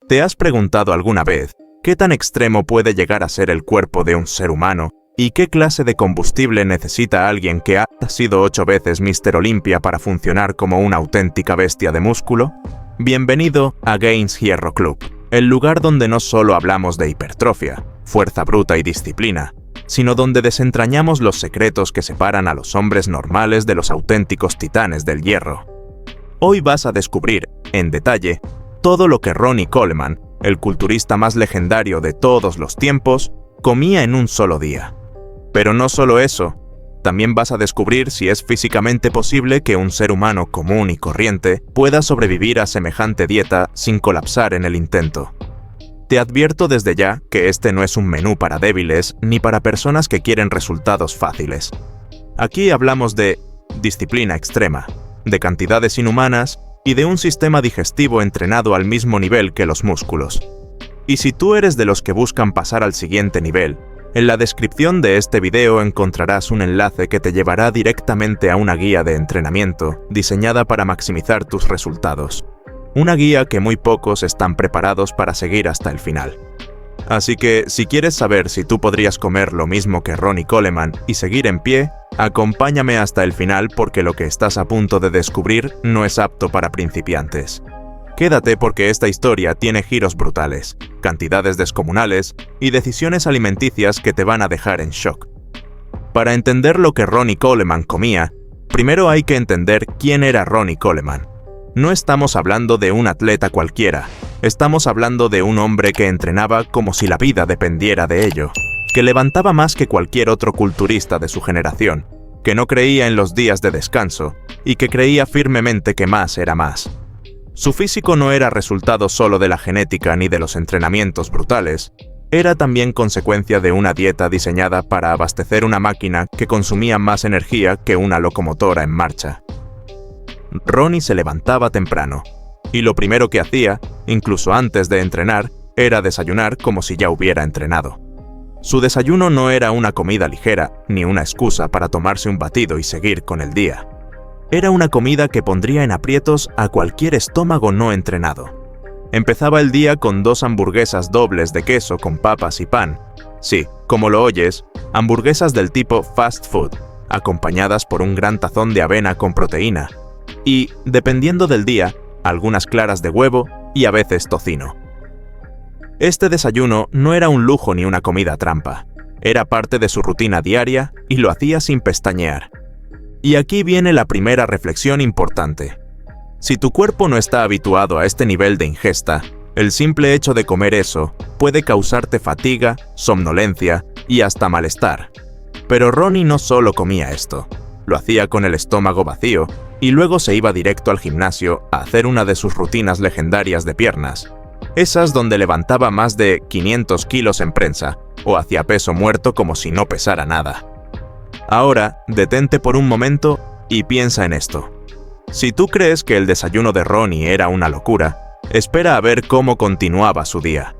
¿Te has preguntado alguna vez qué tan extremo puede llegar a ser el cuerpo de un ser humano y qué clase de combustible necesita alguien que ha sido 8 veces Mr. Olympia para funcionar como una auténtica bestia de músculo? Bienvenido a Gains Hierro Club, el lugar donde no solo hablamos de hipertrofia, fuerza bruta y disciplina, sino donde desentrañamos los secretos que separan a los hombres normales de los auténticos titanes del hierro. Hoy vas a descubrir, en detalle, todo lo que Ronnie Coleman, el culturista más legendario de todos los tiempos, comía en un solo día. Pero no solo eso, también vas a descubrir si es físicamente posible que un ser humano común y corriente pueda sobrevivir a semejante dieta sin colapsar en el intento. Te advierto desde ya que este no es un menú para débiles ni para personas que quieren resultados fáciles. Aquí hablamos de disciplina extrema, de cantidades inhumanas y de un sistema digestivo entrenado al mismo nivel que los músculos. Y si tú eres de los que buscan pasar al siguiente nivel, en la descripción de este video encontrarás un enlace que te llevará directamente a una guía de entrenamiento diseñada para maximizar tus resultados. Una guía que muy pocos están preparados para seguir hasta el final. Así que, si quieres saber si tú podrías comer lo mismo que Ronnie Coleman y seguir en pie, acompáñame hasta el final porque lo que estás a punto de descubrir no es apto para principiantes. Quédate porque esta historia tiene giros brutales, cantidades descomunales y decisiones alimenticias que te van a dejar en shock. Para entender lo que Ronnie Coleman comía, primero hay que entender quién era Ronnie Coleman. No estamos hablando de un atleta cualquiera, estamos hablando de un hombre que entrenaba como si la vida dependiera de ello, que levantaba más que cualquier otro culturista de su generación, que no creía en los días de descanso y que creía firmemente que más era más. Su físico no era resultado solo de la genética ni de los entrenamientos brutales, era también consecuencia de una dieta diseñada para abastecer una máquina que consumía más energía que una locomotora en marcha. Ronnie se levantaba temprano, y lo primero que hacía, incluso antes de entrenar, era desayunar como si ya hubiera entrenado. Su desayuno no era una comida ligera, ni una excusa para tomarse un batido y seguir con el día. Era una comida que pondría en aprietos a cualquier estómago no entrenado. Empezaba el día con 2 hamburguesas dobles de queso con papas y pan. Sí, como lo oyes, hamburguesas del tipo fast food, acompañadas por un gran tazón de avena con proteína. Y, dependiendo del día, algunas claras de huevo y a veces tocino. Este desayuno no era un lujo ni una comida trampa. Era parte de su rutina diaria y lo hacía sin pestañear. Y aquí viene la primera reflexión importante. Si tu cuerpo no está habituado a este nivel de ingesta, el simple hecho de comer eso puede causarte fatiga, somnolencia y hasta malestar. Pero Ronnie no solo comía esto, lo hacía con el estómago vacío y luego se iba directo al gimnasio a hacer una de sus rutinas legendarias de piernas, esas donde levantaba más de 500 kilos en prensa o hacía peso muerto como si no pesara nada. Ahora, detente por un momento y piensa en esto. Si tú crees que el desayuno de Ronnie era una locura, espera a ver cómo continuaba su día.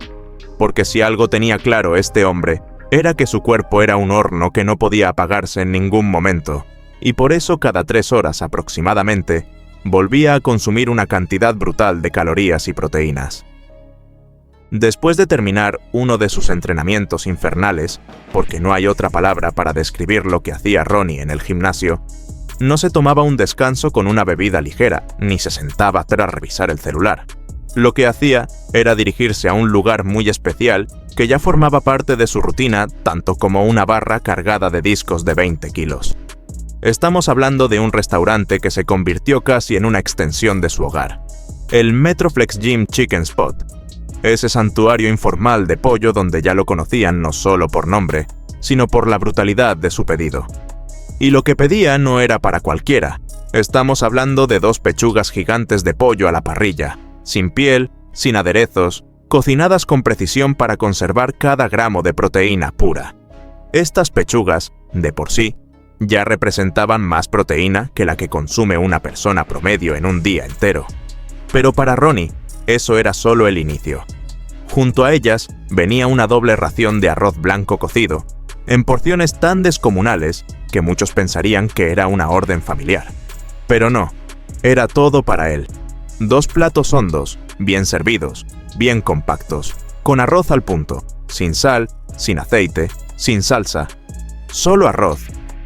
Porque si algo tenía claro este hombre, era que su cuerpo era un horno que no podía apagarse en ningún momento, y por eso cada 3 horas aproximadamente, volvía a consumir una cantidad brutal de calorías y proteínas. Después de terminar uno de sus entrenamientos infernales, porque no hay otra palabra para describir lo que hacía Ronnie en el gimnasio, no se tomaba un descanso con una bebida ligera, ni se sentaba tras revisar el celular. Lo que hacía era dirigirse a un lugar muy especial que ya formaba parte de su rutina, tanto como una barra cargada de discos de 20 kilos. Estamos hablando de un restaurante que se convirtió casi en una extensión de su hogar, el Metroflex Gym Chicken Spot, ese santuario informal de pollo donde ya lo conocían no solo por nombre, sino por la brutalidad de su pedido. Y lo que pedía no era para cualquiera, estamos hablando de 2 pechugas gigantes de pollo a la parrilla, sin piel, sin aderezos, cocinadas con precisión para conservar cada gramo de proteína pura. Estas pechugas, de por sí, ya representaban más proteína que la que consume una persona promedio en un día entero. Pero para Ronnie, eso era solo el inicio. Junto a ellas venía una doble ración de arroz blanco cocido, en porciones tan descomunales que muchos pensarían que era una orden familiar. Pero no, era todo para él. 2 platos hondos, bien servidos, bien compactos, con arroz al punto, sin sal, sin aceite, sin salsa. Solo arroz,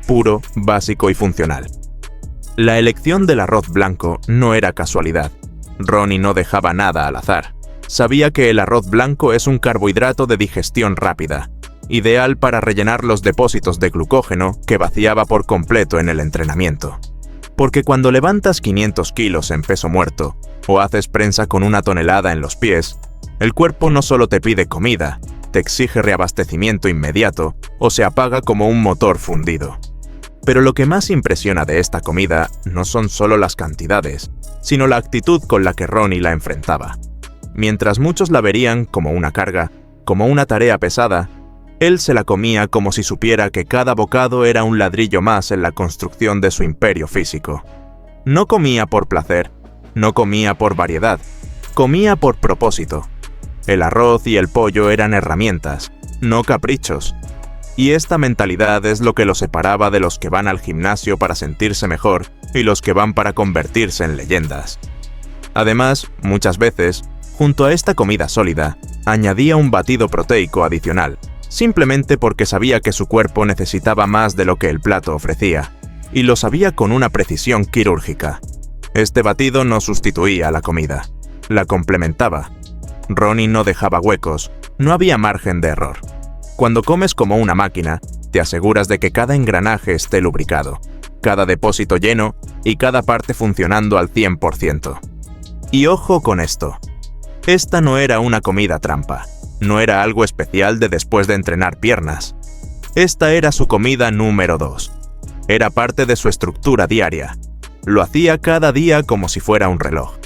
puro, básico y funcional. La elección del arroz blanco no era casualidad. Ronnie no dejaba nada al azar. Sabía que el arroz blanco es un carbohidrato de digestión rápida, ideal para rellenar los depósitos de glucógeno que vaciaba por completo en el entrenamiento. Porque cuando levantas 500 kilos en peso muerto, o haces prensa con 1 tonelada en los pies, el cuerpo no solo te pide comida, te exige reabastecimiento inmediato o se apaga como un motor fundido. Pero lo que más impresiona de esta comida no son solo las cantidades, sino la actitud con la que Ronnie la enfrentaba. Mientras muchos la verían como una carga, como una tarea pesada, él se la comía como si supiera que cada bocado era un ladrillo más en la construcción de su imperio físico. No comía por placer, no comía por variedad, comía por propósito. El arroz y el pollo eran herramientas, no caprichos. Y esta mentalidad es lo que lo separaba de los que van al gimnasio para sentirse mejor y los que van para convertirse en leyendas. Además, muchas veces, junto a esta comida sólida, añadía un batido proteico adicional, simplemente porque sabía que su cuerpo necesitaba más de lo que el plato ofrecía, y lo sabía con una precisión quirúrgica. Este batido no sustituía a la comida, la complementaba. Ronnie no dejaba huecos, no había margen de error. Cuando comes como una máquina, te aseguras de que cada engranaje esté lubricado, cada depósito lleno y cada parte funcionando al 100%. Y ojo con esto. Esta no era una comida trampa, no era algo especial de después de entrenar piernas. Esta era su comida número 2. Era parte de su estructura diaria. Lo hacía cada día como si fuera un reloj.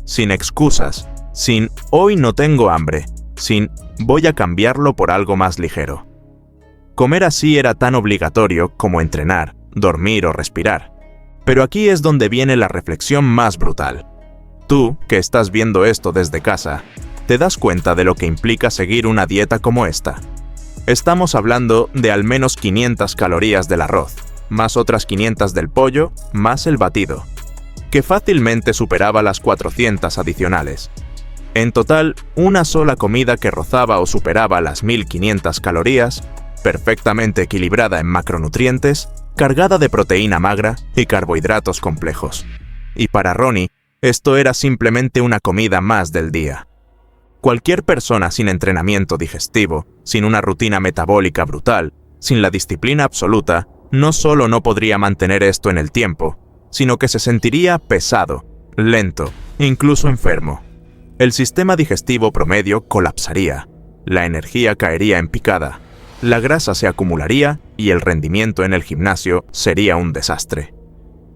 Sin excusas, sin hoy no tengo hambre, sin voy a cambiarlo por algo más ligero. Comer así era tan obligatorio como entrenar, dormir o respirar. Pero aquí es donde viene la reflexión más brutal. Tú, que estás viendo esto desde casa, ¿te das cuenta de lo que implica seguir una dieta como esta? Estamos hablando de al menos 500 calorías del arroz, más otras 500 del pollo, más el batido, que fácilmente superaba las 400 adicionales. En total, una sola comida que rozaba o superaba las 1500 calorías, perfectamente equilibrada en macronutrientes, cargada de proteína magra y carbohidratos complejos. Y para Ronnie, esto era simplemente una comida más del día. Cualquier persona sin entrenamiento digestivo, sin una rutina metabólica brutal, sin la disciplina absoluta, no solo no podría mantener esto en el tiempo, sino que se sentiría pesado, lento, incluso enfermo. El sistema digestivo promedio colapsaría, la energía caería en picada, la grasa se acumularía y el rendimiento en el gimnasio sería un desastre.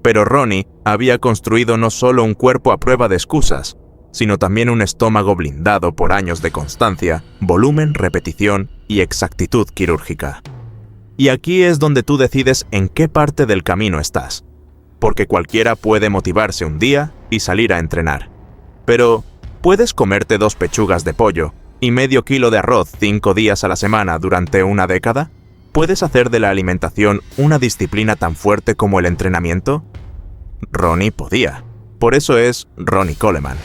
Pero Ronnie había construido no solo un cuerpo a prueba de excusas, sino también un estómago blindado por años de constancia, volumen, repetición y exactitud quirúrgica. Y aquí es donde tú decides en qué parte del camino estás, porque cualquiera puede motivarse un día y salir a entrenar. Pero, ¿puedes comerte 2 pechugas de pollo y medio kilo de arroz 5 días a la semana durante una década? ¿Puedes hacer de la alimentación una disciplina tan fuerte como el entrenamiento? Ronnie podía. Por eso es Ronnie Coleman.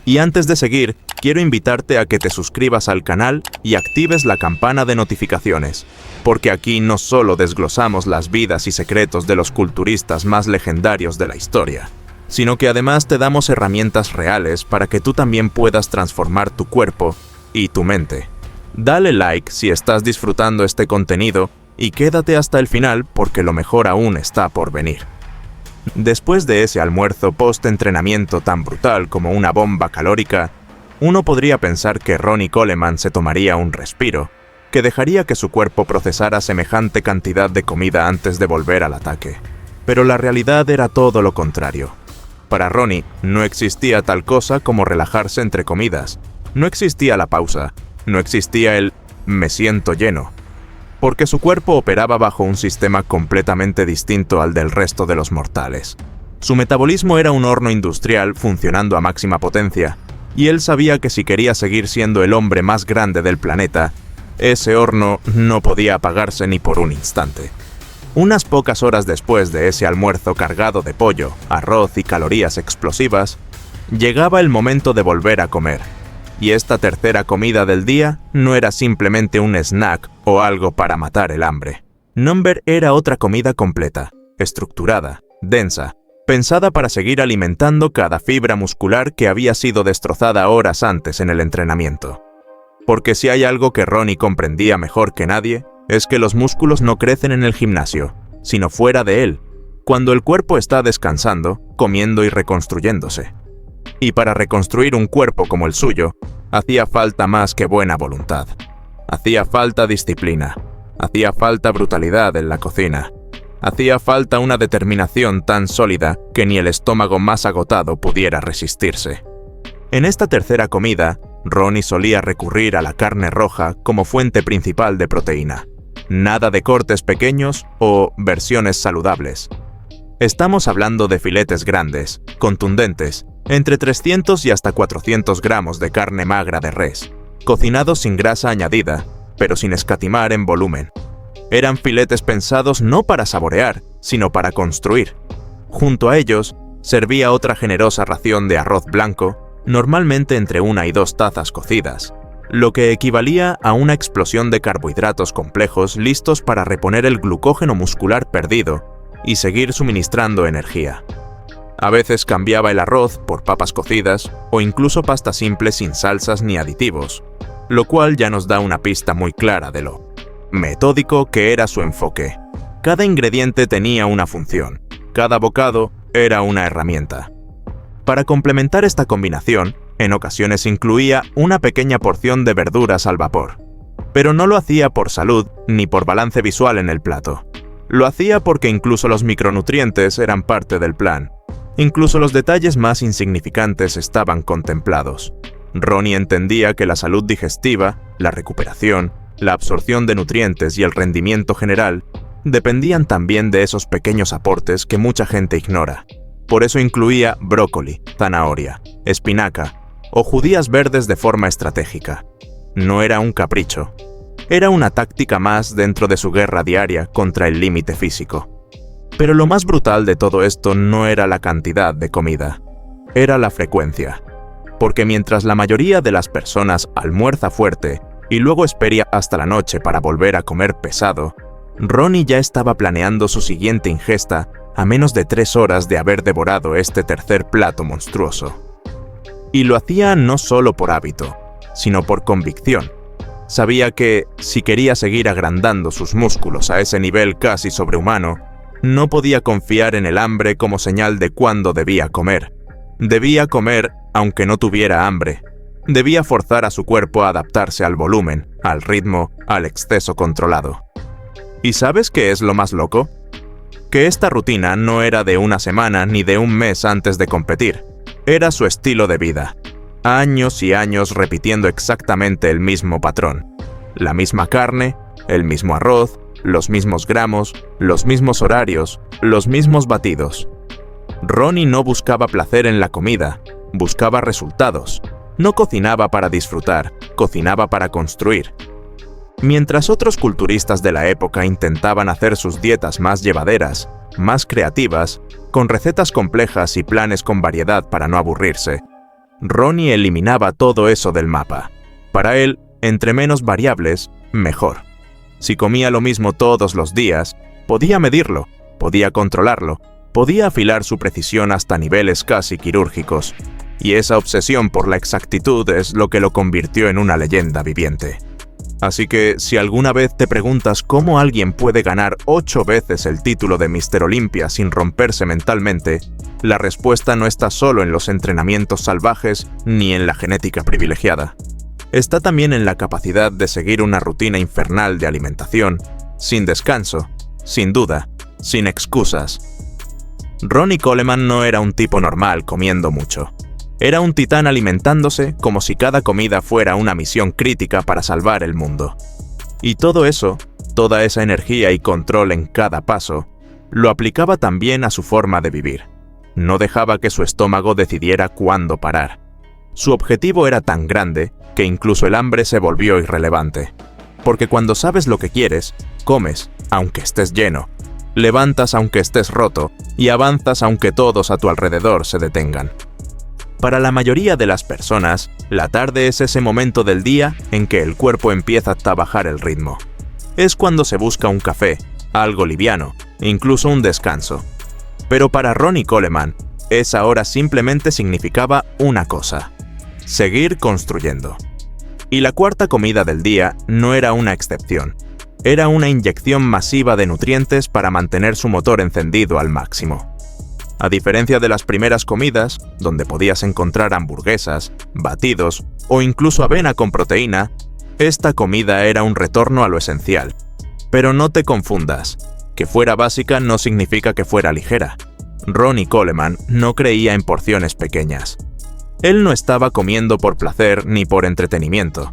Y antes de seguir, quiero invitarte a que te suscribas al canal y actives la campana de notificaciones, porque aquí no solo desglosamos las vidas y secretos de los culturistas más legendarios de la historia, sino que además te damos herramientas reales para que tú también puedas transformar tu cuerpo y tu mente. Dale like si estás disfrutando este contenido y quédate hasta el final porque lo mejor aún está por venir. Después de ese almuerzo post-entrenamiento tan brutal como una bomba calórica, uno podría pensar que Ronnie Coleman se tomaría un respiro, que dejaría que su cuerpo procesara semejante cantidad de comida antes de volver al ataque. Pero la realidad era todo lo contrario. Para Ronnie no existía tal cosa como relajarse entre comidas, no existía la pausa, no existía el «me siento lleno», porque su cuerpo operaba bajo un sistema completamente distinto al del resto de los mortales. Su metabolismo era un horno industrial funcionando a máxima potencia, y él sabía que si quería seguir siendo el hombre más grande del planeta, ese horno no podía apagarse ni por un instante. Unas pocas horas después de ese almuerzo cargado de pollo, arroz y calorías explosivas, llegaba el momento de volver a comer. Y esta tercera comida del día no era simplemente un snack o algo para matar el hambre. Number era otra comida completa, estructurada, densa, pensada para seguir alimentando cada fibra muscular que había sido destrozada horas antes en el entrenamiento. Porque si hay algo que Ronnie comprendía mejor que nadie, es que los músculos no crecen en el gimnasio, sino fuera de él, cuando el cuerpo está descansando, comiendo y reconstruyéndose. Y para reconstruir un cuerpo como el suyo, hacía falta más que buena voluntad. Hacía falta disciplina, hacía falta brutalidad en la cocina, hacía falta una determinación tan sólida que ni el estómago más agotado pudiera resistirse. En esta tercera comida, Ronnie solía recurrir a la carne roja como fuente principal de proteína. Nada de cortes pequeños o versiones saludables. Estamos hablando de filetes grandes, contundentes, entre 300 y hasta 400 gramos de carne magra de res, cocinados sin grasa añadida, pero sin escatimar en volumen. Eran filetes pensados no para saborear, sino para construir. Junto a ellos, servía otra generosa ración de arroz blanco, normalmente entre 1 y 2 tazas cocidas, lo que equivalía a una explosión de carbohidratos complejos listos para reponer el glucógeno muscular perdido y seguir suministrando energía. A veces cambiaba el arroz por papas cocidas o incluso pasta simple sin salsas ni aditivos, lo cual ya nos da una pista muy clara de lo metódico que era su enfoque. Cada ingrediente tenía una función, cada bocado era una herramienta. Para complementar esta combinación, en ocasiones incluía una pequeña porción de verduras al vapor, pero no lo hacía por salud ni por balance visual en el plato. Lo hacía porque incluso los micronutrientes eran parte del plan. Incluso los detalles más insignificantes estaban contemplados. Ronnie entendía que la salud digestiva, la recuperación, la absorción de nutrientes y el rendimiento general dependían también de esos pequeños aportes que mucha gente ignora. Por eso incluía brócoli, zanahoria, espinaca o judías verdes de forma estratégica. No era un capricho. Era una táctica más dentro de su guerra diaria contra el límite físico. Pero lo más brutal de todo esto no era la cantidad de comida, era la frecuencia. Porque mientras la mayoría de las personas almuerza fuerte y luego espera hasta la noche para volver a comer pesado, Ronnie ya estaba planeando su siguiente ingesta a menos de 3 horas de haber devorado este tercer plato monstruoso. Y lo hacía no solo por hábito, sino por convicción. Sabía que, si quería seguir agrandando sus músculos a ese nivel casi sobrehumano, no podía confiar en el hambre como señal de cuándo debía comer. Debía comer aunque no tuviera hambre. Debía forzar a su cuerpo a adaptarse al volumen, al ritmo, al exceso controlado. ¿Y sabes qué es lo más loco? Que esta rutina no era de una semana ni de un mes antes de competir. Era su estilo de vida. Años y años repitiendo exactamente el mismo patrón. La misma carne, el mismo arroz, los mismos gramos, los mismos horarios, los mismos batidos. Ronnie no buscaba placer en la comida, buscaba resultados. No cocinaba para disfrutar, cocinaba para construir. Mientras otros culturistas de la época intentaban hacer sus dietas más llevaderas, más creativas, con recetas complejas y planes con variedad para no aburrirse, Ronnie eliminaba todo eso del mapa. Para él, entre menos variables, mejor. Si comía lo mismo todos los días, podía medirlo, podía controlarlo, podía afilar su precisión hasta niveles casi quirúrgicos. Y esa obsesión por la exactitud es lo que lo convirtió en una leyenda viviente. Así que, si alguna vez te preguntas cómo alguien puede ganar 8 veces el título de Mr. Olympia sin romperse mentalmente, la respuesta no está solo en los entrenamientos salvajes ni en la genética privilegiada. Está también en la capacidad de seguir una rutina infernal de alimentación, sin descanso, sin duda, sin excusas. Ronnie Coleman no era un tipo normal comiendo mucho. Era un titán alimentándose como si cada comida fuera una misión crítica para salvar el mundo. Y todo eso, toda esa energía y control en cada paso, lo aplicaba también a su forma de vivir. No dejaba que su estómago decidiera cuándo parar. Su objetivo era tan grande que incluso el hambre se volvió irrelevante. Porque cuando sabes lo que quieres, comes, aunque estés lleno, levantas aunque estés roto y avanzas aunque todos a tu alrededor se detengan. Para la mayoría de las personas, la tarde es ese momento del día en que el cuerpo empieza a bajar el ritmo. Es cuando se busca un café, algo liviano, incluso un descanso. Pero para Ronnie Coleman, esa hora simplemente significaba una cosa: seguir construyendo. Y la cuarta comida del día no era una excepción. Era una inyección masiva de nutrientes para mantener su motor encendido al máximo. A diferencia de las primeras comidas, donde podías encontrar hamburguesas, batidos o incluso avena con proteína, esta comida era un retorno a lo esencial. Pero no te confundas, que fuera básica no significa que fuera ligera. Ronnie Coleman no creía en porciones pequeñas. Él no estaba comiendo por placer ni por entretenimiento.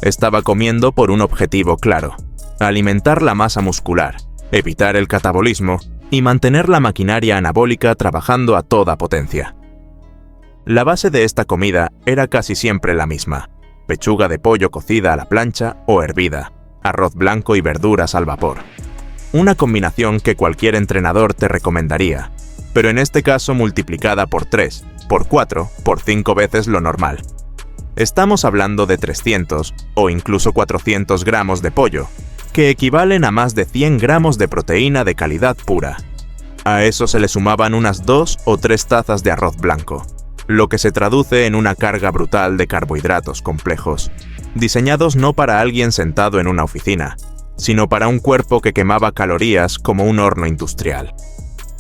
Estaba comiendo por un objetivo claro: alimentar la masa muscular, evitar el catabolismo y mantener la maquinaria anabólica trabajando a toda potencia. La base de esta comida era casi siempre la misma: pechuga de pollo cocida a la plancha o hervida, arroz blanco y verduras al vapor. Una combinación que cualquier entrenador te recomendaría, pero en este caso multiplicada por 3, por 4, por 5 veces lo normal. Estamos hablando de 300 o incluso 400 gramos de pollo, que equivalen a más de 100 gramos de proteína de calidad pura. A eso se le sumaban unas 2 o 3 tazas de arroz blanco, lo que se traduce en una carga brutal de carbohidratos complejos, diseñados no para alguien sentado en una oficina, sino para un cuerpo que quemaba calorías como un horno industrial.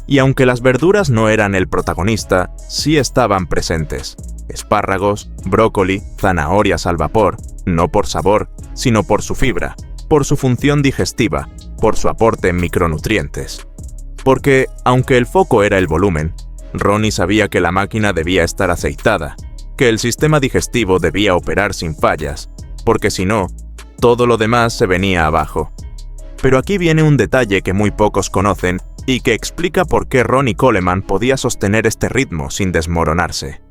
Y aunque las verduras no eran el protagonista, sí estaban presentes: espárragos, brócoli, zanahorias al vapor, no por sabor, sino por su fibra, por su función digestiva, por su aporte en micronutrientes. Porque, aunque el foco era el volumen, Ronnie sabía que la máquina debía estar aceitada, que el sistema digestivo debía operar sin fallas, porque si no, todo lo demás se venía abajo. Pero aquí viene un detalle que muy pocos conocen y que explica por qué Ronnie Coleman podía sostener este ritmo sin desmoronarse.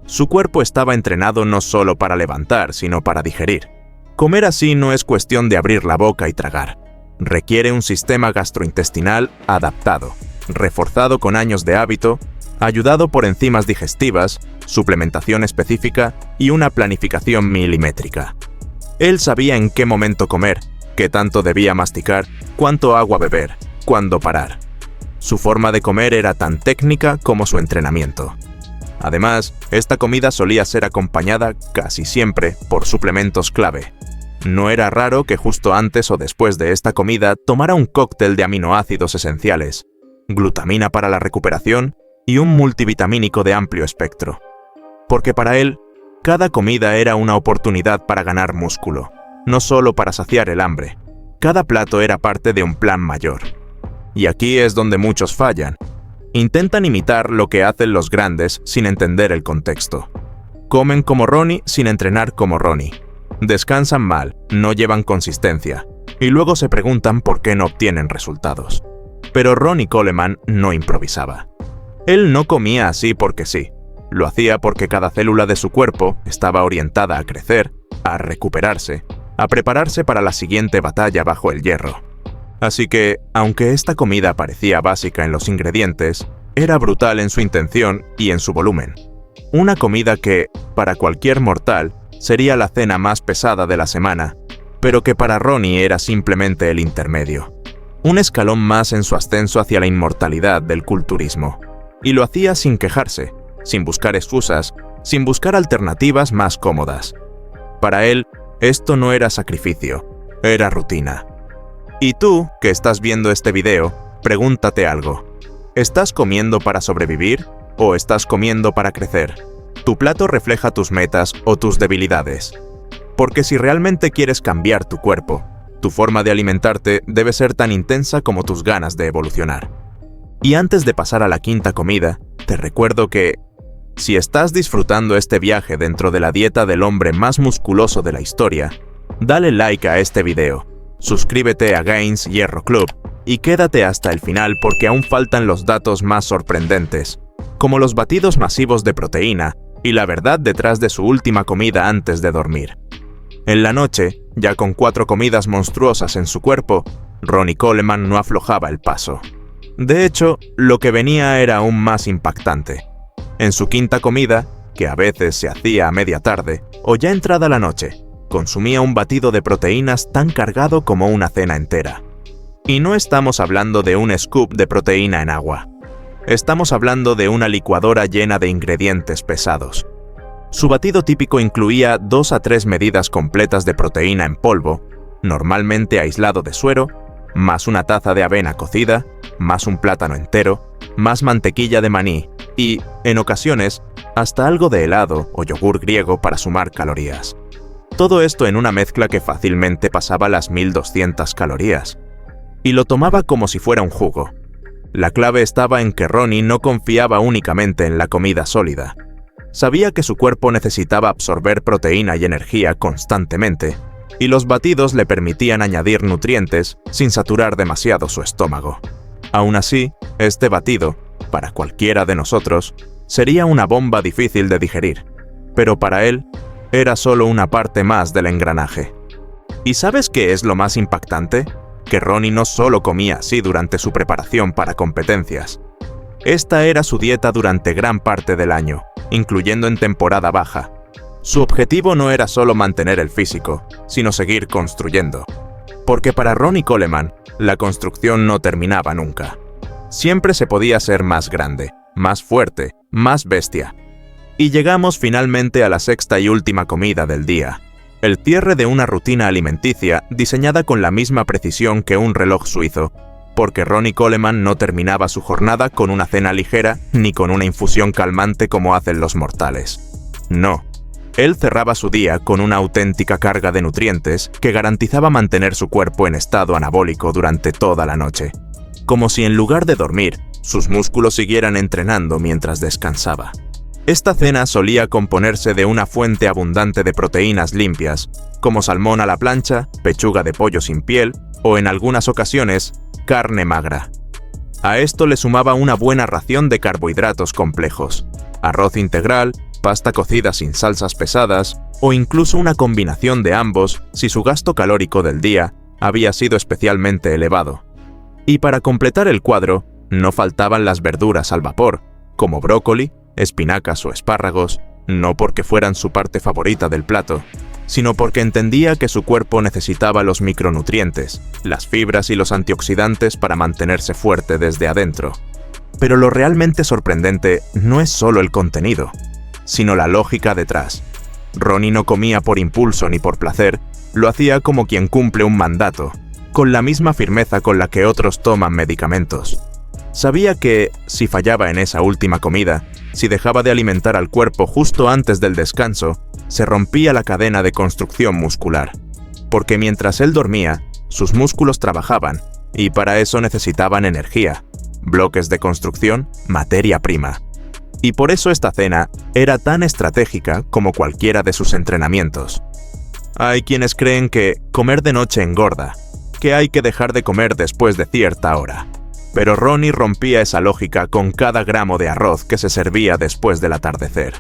Su cuerpo estaba entrenado no solo para levantar, sino para digerir. Comer así no es cuestión de abrir la boca y tragar. Requiere un sistema gastrointestinal adaptado, reforzado con años de hábito, ayudado por enzimas digestivas, suplementación específica y una planificación milimétrica. Él sabía en qué momento comer, qué tanto debía masticar, cuánto agua beber, cuándo parar. Su forma de comer era tan técnica como su entrenamiento. Además, esta comida solía ser acompañada casi siempre por suplementos clave. No era raro que justo antes o después de esta comida tomara un cóctel de aminoácidos esenciales, glutamina para la recuperación y un multivitamínico de amplio espectro. Porque para él, cada comida era una oportunidad para ganar músculo, no solo para saciar el hambre. Cada plato era parte de un plan mayor. Y aquí es donde muchos fallan. Intentan imitar lo que hacen los grandes sin entender el contexto. Comen como Ronnie sin entrenar como Ronnie. Descansan mal, no llevan consistencia, y luego se preguntan por qué no obtienen resultados. Pero Ronnie Coleman no improvisaba. Él no comía así porque sí. Lo hacía porque cada célula de su cuerpo estaba orientada a crecer, a recuperarse, a prepararse para la siguiente batalla bajo el hierro. Así que, aunque esta comida parecía básica en los ingredientes, era brutal en su intención y en su volumen. Una comida que, para cualquier mortal, sería la cena más pesada de la semana, pero que para Ronnie era simplemente el intermedio. Un escalón más en su ascenso hacia la inmortalidad del culturismo. Y lo hacía sin quejarse, sin buscar excusas, sin buscar alternativas más cómodas. Para él, esto no era sacrificio, era rutina. Y tú, que estás viendo este video, pregúntate algo. ¿Estás comiendo para sobrevivir o estás comiendo para crecer? Tu plato refleja tus metas o tus debilidades. Porque si realmente quieres cambiar tu cuerpo, tu forma de alimentarte debe ser tan intensa como tus ganas de evolucionar. Y antes de pasar a la quinta comida, te recuerdo que, si estás disfrutando este viaje dentro de la dieta del hombre más musculoso de la historia, dale like a este video, suscríbete a Gains Hierro Club y quédate hasta el final porque aún faltan los datos más sorprendentes, como los batidos masivos de proteína y la verdad detrás de su última comida antes de dormir. En la noche, ya con 4 comidas monstruosas en su cuerpo, Ronnie Coleman no aflojaba el paso. De hecho, lo que venía era aún más impactante. En su quinta comida, que a veces se hacía a media tarde o ya entrada la noche, consumía un batido de proteínas tan cargado como una cena entera. Y no estamos hablando de un scoop de proteína en agua. Estamos hablando de una licuadora llena de ingredientes pesados. Su batido típico incluía 2 a 3 medidas completas de proteína en polvo, normalmente aislado de suero, más una taza de avena cocida, más un plátano entero, más mantequilla de maní y, en ocasiones, hasta algo de helado o yogur griego para sumar calorías. Todo esto en una mezcla que fácilmente pasaba las 1200 calorías. Y lo tomaba como si fuera un jugo. La clave estaba en que Ronnie no confiaba únicamente en la comida sólida. Sabía que su cuerpo necesitaba absorber proteína y energía constantemente, y los batidos le permitían añadir nutrientes sin saturar demasiado su estómago. Aún así, este batido, para cualquiera de nosotros, sería una bomba difícil de digerir, pero para él, era solo una parte más del engranaje. ¿Y sabes qué es lo más impactante? Que Ronnie no solo comía así durante su preparación para competencias. Esta era su dieta durante gran parte del año, incluyendo en temporada baja. Su objetivo no era solo mantener el físico, sino seguir construyendo. Porque para Ronnie Coleman, la construcción no terminaba nunca. Siempre se podía ser más grande, más fuerte, más bestia. Y llegamos finalmente a la sexta y última comida del día. El cierre de una rutina alimenticia diseñada con la misma precisión que un reloj suizo, porque Ronnie Coleman no terminaba su jornada con una cena ligera ni con una infusión calmante como hacen los mortales. No, él cerraba su día con una auténtica carga de nutrientes que garantizaba mantener su cuerpo en estado anabólico durante toda la noche, como si en lugar de dormir, sus músculos siguieran entrenando mientras descansaba. Esta cena solía componerse de una fuente abundante de proteínas limpias, como salmón a la plancha, pechuga de pollo sin piel o, en algunas ocasiones, carne magra. A esto le sumaba una buena ración de carbohidratos complejos, arroz integral, pasta cocida sin salsas pesadas o incluso una combinación de ambos si su gasto calórico del día había sido especialmente elevado. Y para completar el cuadro, no faltaban las verduras al vapor, como brócoli, espinacas o espárragos, no porque fueran su parte favorita del plato, sino porque entendía que su cuerpo necesitaba los micronutrientes, las fibras y los antioxidantes para mantenerse fuerte desde adentro. Pero lo realmente sorprendente no es solo el contenido, sino la lógica detrás. Ronnie no comía por impulso ni por placer, lo hacía como quien cumple un mandato, con la misma firmeza con la que otros toman medicamentos. Sabía que, si fallaba en esa última comida, si dejaba de alimentar al cuerpo justo antes del descanso, se rompía la cadena de construcción muscular. Porque mientras él dormía, sus músculos trabajaban, y para eso necesitaban energía, bloques de construcción, materia prima. Y por eso esta cena era tan estratégica como cualquiera de sus entrenamientos. Hay quienes creen que comer de noche engorda, que hay que dejar de comer después de cierta hora. Pero Ronnie rompía esa lógica con cada gramo de arroz que se servía después del atardecer.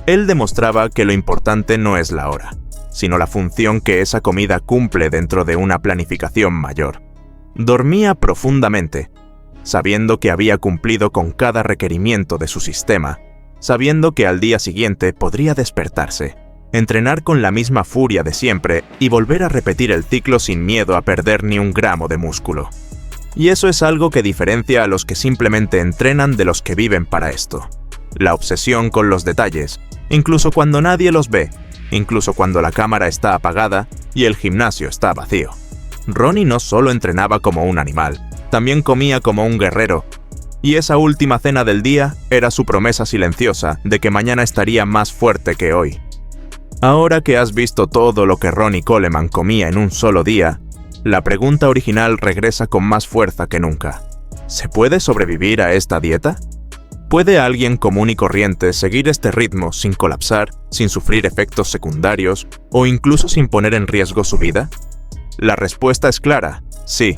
Él demostraba que lo importante no es la hora, sino la función que esa comida cumple dentro de una planificación mayor. Dormía profundamente, sabiendo que había cumplido con cada requerimiento de su sistema, sabiendo que al día siguiente podría despertarse, entrenar con la misma furia de siempre y volver a repetir el ciclo sin miedo a perder ni un gramo de músculo. Y eso es algo que diferencia a los que simplemente entrenan de los que viven para esto. La obsesión con los detalles, incluso cuando nadie los ve, incluso cuando la cámara está apagada y el gimnasio está vacío. Ronnie no solo entrenaba como un animal, también comía como un guerrero. Y esa última cena del día era su promesa silenciosa de que mañana estaría más fuerte que hoy. Ahora que has visto todo lo que Ronnie Coleman comía en un solo día, la pregunta original regresa con más fuerza que nunca. ¿Se puede sobrevivir a esta dieta? ¿Puede alguien común y corriente seguir este ritmo sin colapsar, sin sufrir efectos secundarios o incluso sin poner en riesgo su vida? La respuesta es clara, sí,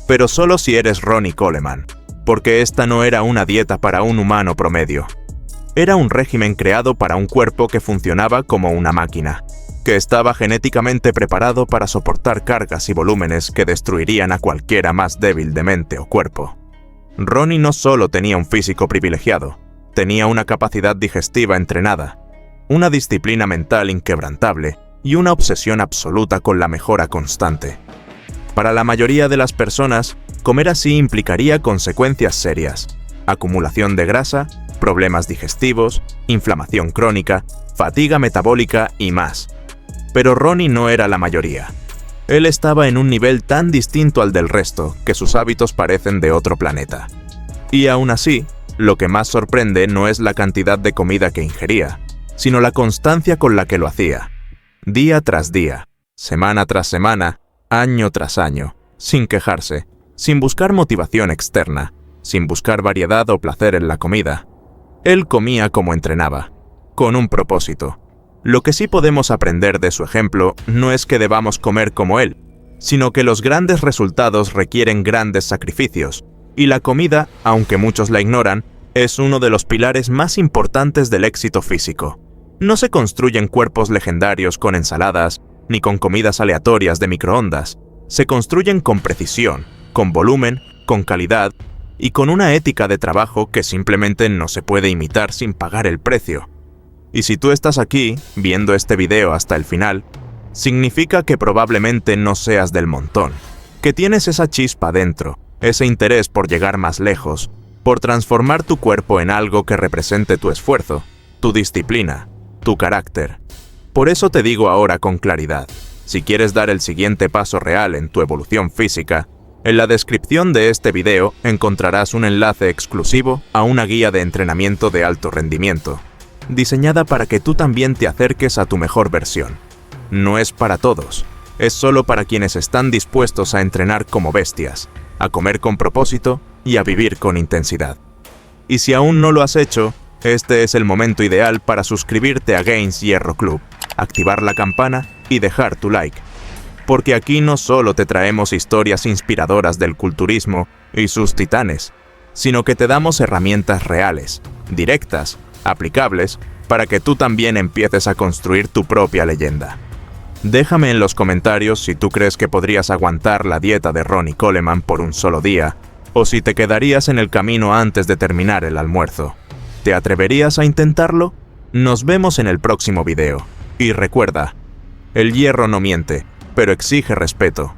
pero solo si eres Ronnie Coleman, porque esta no era una dieta para un humano promedio. Era un régimen creado para un cuerpo que funcionaba como una máquina, que estaba genéticamente preparado para soportar cargas y volúmenes que destruirían a cualquiera más débil de mente o cuerpo. Ronnie no solo tenía un físico privilegiado, tenía una capacidad digestiva entrenada, una disciplina mental inquebrantable y una obsesión absoluta con la mejora constante. Para la mayoría de las personas, comer así implicaría consecuencias serias: acumulación de grasa, problemas digestivos, inflamación crónica, fatiga metabólica y más. Pero Ronnie no era la mayoría. Él estaba en un nivel tan distinto al del resto que sus hábitos parecen de otro planeta. Y aún así, lo que más sorprende no es la cantidad de comida que ingería, sino la constancia con la que lo hacía. Día tras día, semana tras semana, año tras año, sin quejarse, sin buscar motivación externa, sin buscar variedad o placer en la comida. Él comía como entrenaba, con un propósito. Lo que sí podemos aprender de su ejemplo no es que debamos comer como él, sino que los grandes resultados requieren grandes sacrificios, y la comida, aunque muchos la ignoran, es uno de los pilares más importantes del éxito físico. No se construyen cuerpos legendarios con ensaladas, ni con comidas aleatorias de microondas. Se construyen con precisión, con volumen, con calidad y con una ética de trabajo que simplemente no se puede imitar sin pagar el precio. Y si tú estás aquí, viendo este video hasta el final, significa que probablemente no seas del montón, que tienes esa chispa dentro, ese interés por llegar más lejos, por transformar tu cuerpo en algo que represente tu esfuerzo, tu disciplina, tu carácter. Por eso te digo ahora con claridad, si quieres dar el siguiente paso real en tu evolución física, en la descripción de este video encontrarás un enlace exclusivo a una guía de entrenamiento de alto rendimiento, diseñada para que tú también te acerques a tu mejor versión. No es para todos, es solo para quienes están dispuestos a entrenar como bestias, a comer con propósito y a vivir con intensidad. Y si aún no lo has hecho, este es el momento ideal para suscribirte a Gains Hierro Club, activar la campana y dejar tu like. Porque aquí no solo te traemos historias inspiradoras del culturismo y sus titanes, sino que te damos herramientas reales, directas, aplicables, para que tú también empieces a construir tu propia leyenda. Déjame en los comentarios si tú crees que podrías aguantar la dieta de Ronnie Coleman por un solo día, o si te quedarías en el camino antes de terminar el almuerzo. ¿Te atreverías a intentarlo? Nos vemos en el próximo video. Y recuerda, el hierro no miente, pero exige respeto.